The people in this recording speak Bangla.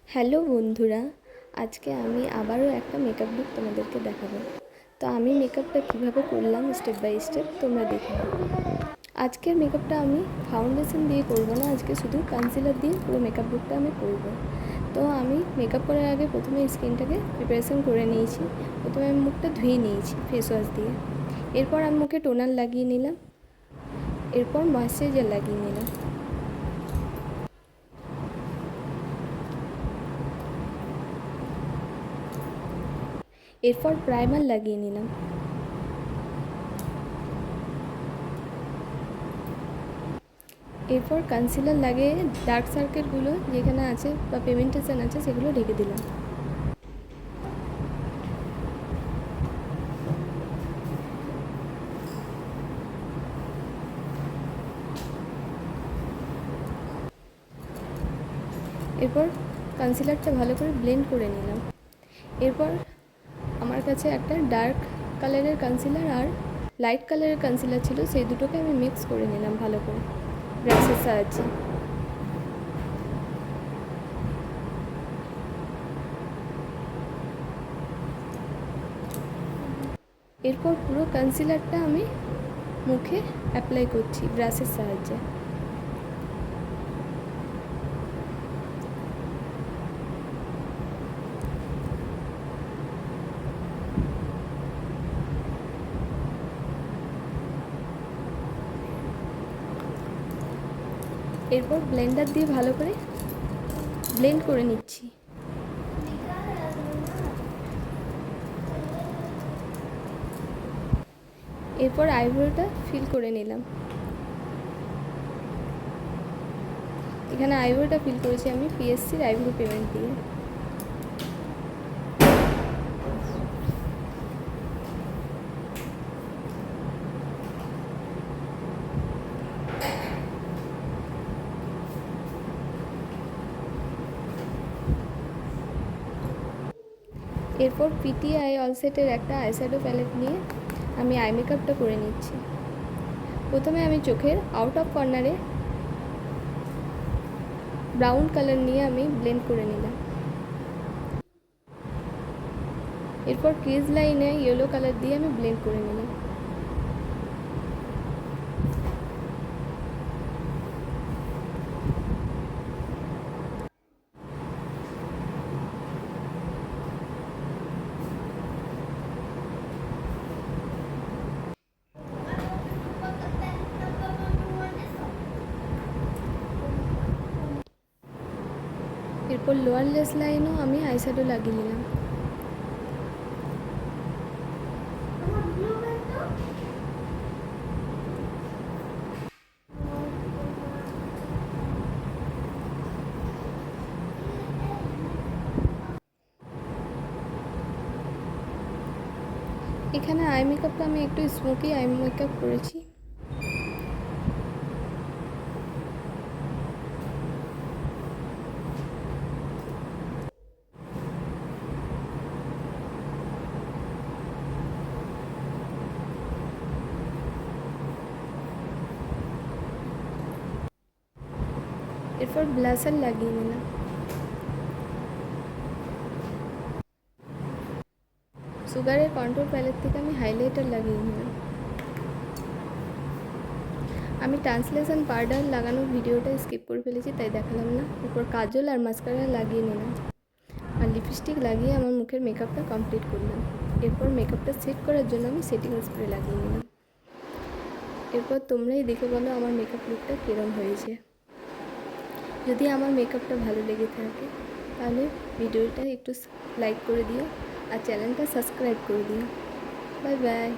হ্যালো বন্ধুরা, আজকে আমি আবারও একটা মেকআপ লুক তোমাদেরকে দেখাবো। তো আমি মেকআপটা কিভাবে করলাম স্টেপ বাই স্টেপ তোমরা দেখে নাও। আজকের মেকআপটা আমি ফাউন্ডেশন দিয়ে করব না, আজকে শুধু কনসিলার দিয়ে পুরো মেকআপ লুকটা আমি করব। তো আমি মেকআপ করার আগে প্রথমে স্কিনটাকে প্রিপারেশন করে নিয়েছি। প্রথমে আমি মুখটা ধুয়ে নিয়েছি ফেস ওয়াশ দিয়ে। এরপর আমি মুখে টোনার লাগিয়ে নিলাম, এরপর ময়েশ্চারাইজার লাগিয়ে নিলাম। এরপর প্রাইমার লাগিয়ে নিলাম। এরপর কনসিলার লাগিয়ে ডার্ক সার্কেলগুলো যেখানে আছে বা পিগমেন্টেশন আছে সেগুলো ঢেকে দিলাম। এরপর কনসিলারটা ভালো করে ব্লেন্ড করে নিলাম। এরপর আমার কাছে একটা ডার্ক কালারের কনসিলার আর লাইট কালারের কনসিলার ছিল, সেই দুটোকে আমি মিক্স করে নিলাম ভালো করে ব্রাশের সাহায্যে। এরপর পুরো কনসিলারটা আমি মুখে অ্যাপ্লাই করছি ব্রাশের সাহায্যে। এরপর ব্লেন্ডার দিয়ে ভালো করে ব্লেন্ড করে নিচ্ছি। এরপর আইব্রোটা ফিল করে নিলাম। এখানে আইব্রোটা ফিল করেছি আমি পিএসসির আইব্রো পেমেন্ট দিয়ে। এরপর পিটিআই অলসেটের একটা আইশ্যাডো প্যালেট নিয়ে আমি আই মেকআপটা করে নিচ্ছি। প্রথমে আমি চোখের আউট অফ কর্নারে ব্রাউন কালার নিয়ে আমি ব্লেন্ড করে নিলাম। এরপর ক্রিজ লাইনে ইয়েলো কালার দিয়ে আমি ব্লেন্ড করে নিলাম। এরপর লোয়ার লেস লাইনও আমি আইশ্যাডো লাগিয়ে নিলাম। এখানে আই মেকআপটা আমি একটু স্মোকি আই মেকআপ করেছি। এরপর ব্লাশার লাগিয়ে নিলাম। সুগারের কন্ট্রোল প্যালেট থেকে আমি হাইলাইটার লাগিয়ে নিলাম। আমি ট্রান্সলেশন পাউডার লাগানোর ভিডিওটা স্কিপ করে ফেলেছি, তাই দেখালাম না। এরপর কাজল আর মাস্কারা লাগিয়ে নিলাম আর লিপস্টিক লাগিয়ে আমার মুখের মেকআপটা কমপ্লিট করলাম। এরপর মেকআপটা সেট করার জন্য আমি সেটিং স্প্রে লাগিয়ে নিলাম। এরপর তোমরাই দেখে বলো আমার মেকআপ লুকটা কীরকম হয়েছে। যদি আমার মেকআপটা ভালো লেগে থাকে তাহলে ভিডিওটা একটু লাইক করে দিও আর চ্যানেলটা সাবস্ক্রাইব করে দিও। Bye bye.